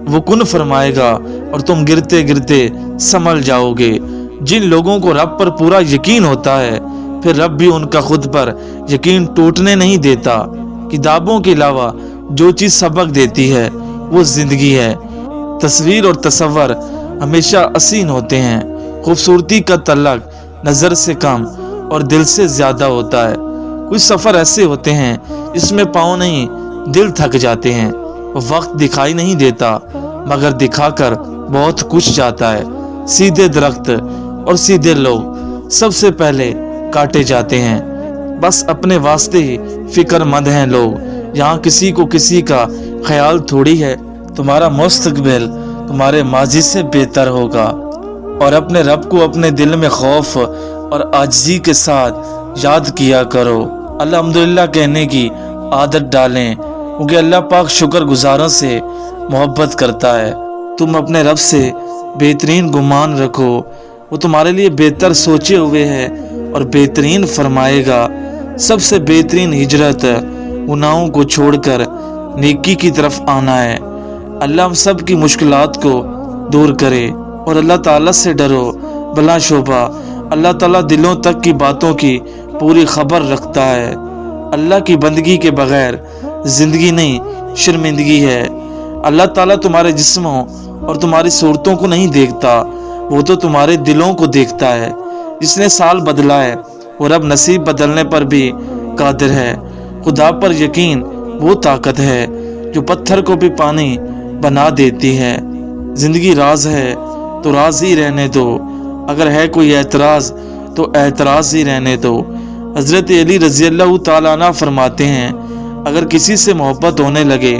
وہ کن فرمائے گا اور تم گرتے گرتے سنبھل جاؤ گے۔ جن لوگوں کو رب پر پورا یقین ہوتا ہے پھر رب بھی ان کا خود پر یقین ٹوٹنے نہیں دیتا۔ کتابوں کے علاوہ جو چیز سبق دیتی ہے وہ زندگی ہے۔ تصویر اور تصور ہمیشہ حسین ہوتے ہیں، خوبصورتی کا تعلق نظر سے کم اور دل سے زیادہ ہوتا ہے۔ کچھ سفر ایسے ہوتے ہیں جس میں پاؤں نہیں دل تھک جاتے ہیں، وقت دکھائی نہیں دیتا مگر دکھا کر بہت کچھ جاتا ہے۔ سیدھے درخت اور سیدھے لوگ سب سے پہلے کاٹے جاتے ہیں، بس اپنے واسطے ہی فکر مند ہیں لوگ، یہاں کسی کو کسی کا خیال تھوڑی ہے۔ تمہارا مستقبل تمہارے ماضی سے بہتر ہوگا، اور اپنے رب کو اپنے دل میں خوف اور عاجزی کے ساتھ یاد کیا کرو۔ الحمدللہ کہنے کی عادت ڈالیں، کیونکہ اللہ پاک شکر گزاروں سے محبت کرتا ہے۔ تم اپنے رب سے بہترین گمان رکھو، وہ تمہارے لیے بہتر سوچے ہوئے ہے اور بہترین فرمائے گا۔ سب سے بہترین ہجرت گناہوں کو چھوڑ کر نیکی کی طرف آنا ہے۔ اللہ ہم سب کی مشکلات کو دور کرے، اور اللہ تعالیٰ سے ڈرو۔ بلا شبہ اللہ تعالیٰ دلوں تک کی باتوں کی پوری خبر رکھتا ہے۔ اللہ کی بندگی کے بغیر زندگی نہیں، شرمندگی ہے۔ اللہ تعالیٰ تمہارے جسموں اور تمہاری صورتوں کو نہیں دیکھتا، وہ تو تمہارے دلوں کو دیکھتا ہے۔ جس نے سال بدلا ہے وہ رب نصیب بدلنے پر بھی قادر ہے۔ خدا پر یقین وہ طاقت ہے جو پتھر کو بھی پانی بنا دیتی ہے۔ زندگی راز ہے تو راز ہی رہنے دو، اگر ہے کوئی اعتراض تو اعتراض ہی رہنے دو۔ حضرت علی رضی اللہ تعالیٰ عنہ فرماتے ہیں، اگر کسی سے محبت ہونے لگے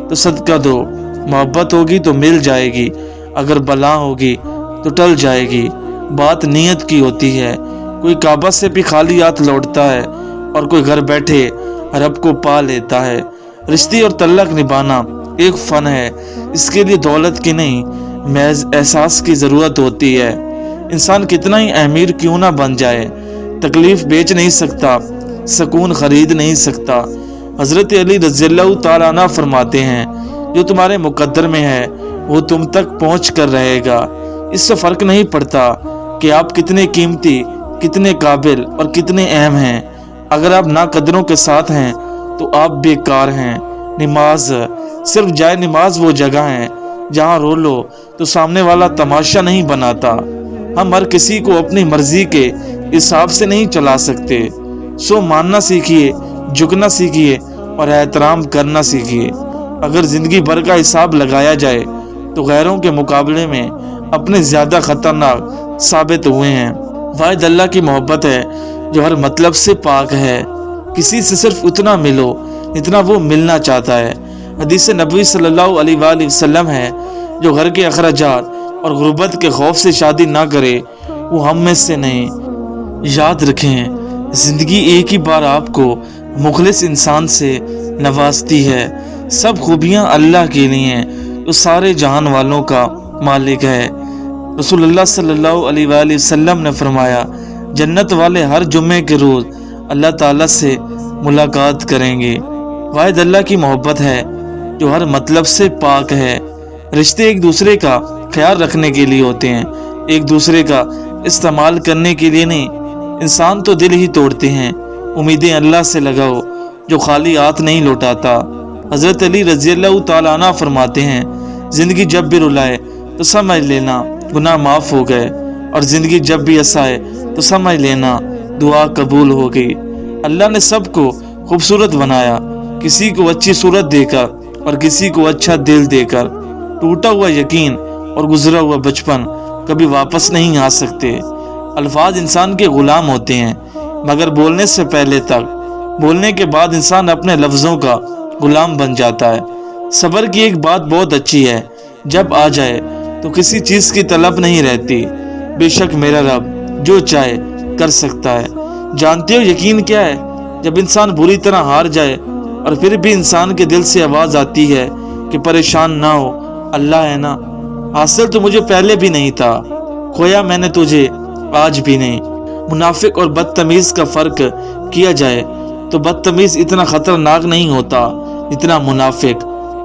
تو صدقہ دو، محبت ہوگی تو مل جائے گی، اگر بلا ہوگی تو ٹل جائے گی۔ بات نیت کی ہوتی ہے۔ کوئی کعبہ سے بھی خالی ہاتھ لوٹتا ہے اور کوئی گھر بیٹھے رب کو پا لیتا ہے۔ رشتے اور تعلق نبھانا ایک فن ہے، اس کے لیے دولت کی نہیں محض احساس کی ضرورت ہوتی ہے۔ انسان کتنا ہی امیر کیوں نہ بن جائے، تکلیف بیچ نہیں سکتا، سکون خرید نہیں سکتا۔ حضرت علی رضی اللہ تعالیٰ عنہ فرماتے ہیں، جو تمہارے مقدر میں ہے وہ تم تک پہنچ کر رہے گا۔ اس سے فرق نہیں پڑتا کہ آپ کتنے قیمتی، کتنے قابل اور کتنے اہم ہیں۔ اگر آپ ناقدروں کے ساتھ ہیں تو آپ بیکار ہیں۔ نماز صرف جائے نماز وہ جگہ ہے جہاں رو لو تو سامنے والا تماشا نہیں بناتا۔ ہم ہر کسی کو اپنی مرضی کے حساب سے نہیں چلا سکتے، سو ماننا سیکھیے، جھکنا سیکھیے اور احترام کرنا سیکھیے۔ اگر زندگی بھر کا حساب لگایا جائے تو غیروں کے مقابلے میں اپنے زیادہ خطرناک ثابت ہوئے ہیں۔ واحد اللہ کی محبت ہے جو ہر مطلب سے پاک ہے۔ کسی سے صرف اتنا ملو جتنا وہ ملنا چاہتا ہے۔ حدیث نبوی صلی اللہ علیہ وآلہ وسلم ہے، جو گھر کے اخراجات اور غربت کے خوف سے شادی نہ کرے وہ ہم میں سے نہیں۔ یاد رکھیں، زندگی ایک ہی بار آپ کو مخلص انسان سے نوازتی ہے۔ سب خوبیاں اللہ کے لیے ہیں جو سارے جہان والوں کا مالک ہے۔ رسول اللہ صلی اللہ علیہ وآلہ وسلم نے فرمایا، جنت والے ہر جمعے کے روز اللہ تعالیٰ سے ملاقات کریں گے۔ واحد اللہ کی محبت ہے جو ہر مطلب سے پاک ہے۔ رشتے ایک دوسرے کا خیال رکھنے کے لیے ہوتے ہیں، ایک دوسرے کا استعمال کرنے کے لیے نہیں۔ انسان تو دل ہی توڑتے ہیں۔ امیدیں اللہ سے لگاؤ جو خالی ہاتھ نہیں لوٹاتا۔ حضرت علی رضی اللہ تعالیٰ عنہ فرماتے ہیں، زندگی جب بھی رلائے تو سمجھ لینا گناہ معاف ہو گئے، اور زندگی جب بھی ہنسائے تو سمجھ لینا دعا قبول ہو گئی۔ اللہ نے سب کو خوبصورت بنایا، کسی کو اچھی صورت دے کر اور کسی کو اچھا دل دے کر۔ ٹوٹا ہوا یقین اور گزرا ہوا بچپن کبھی واپس نہیں آ سکتے۔ الفاظ انسان کے غلام ہوتے ہیں، مگر بولنے سے پہلے تک، بولنے کے بعد انسان اپنے لفظوں کا غلام بن جاتا ہے۔ صبر کی ایک بات بہت اچھی ہے، جب آ جائے تو کسی چیز کی طلب نہیں رہتی۔ بے شک میرا رب جو چاہے کر سکتا ہے۔ جانتے ہو یقین کیا ہے؟ جب انسان بری طرح ہار جائے اور پھر بھی انسان کے دل سے آواز آتی ہے کہ پریشان نہ ہو، اللہ ہے نا۔ حاصل تو مجھے پہلے بھی نہیں تھا، کھویا میں نے تجھے آج بھی نہیں۔ منافق اور بدتمیز کا فرق کیا جائے تو بدتمیز اتنا خطرناک نہیں ہوتا جتنا منافق۔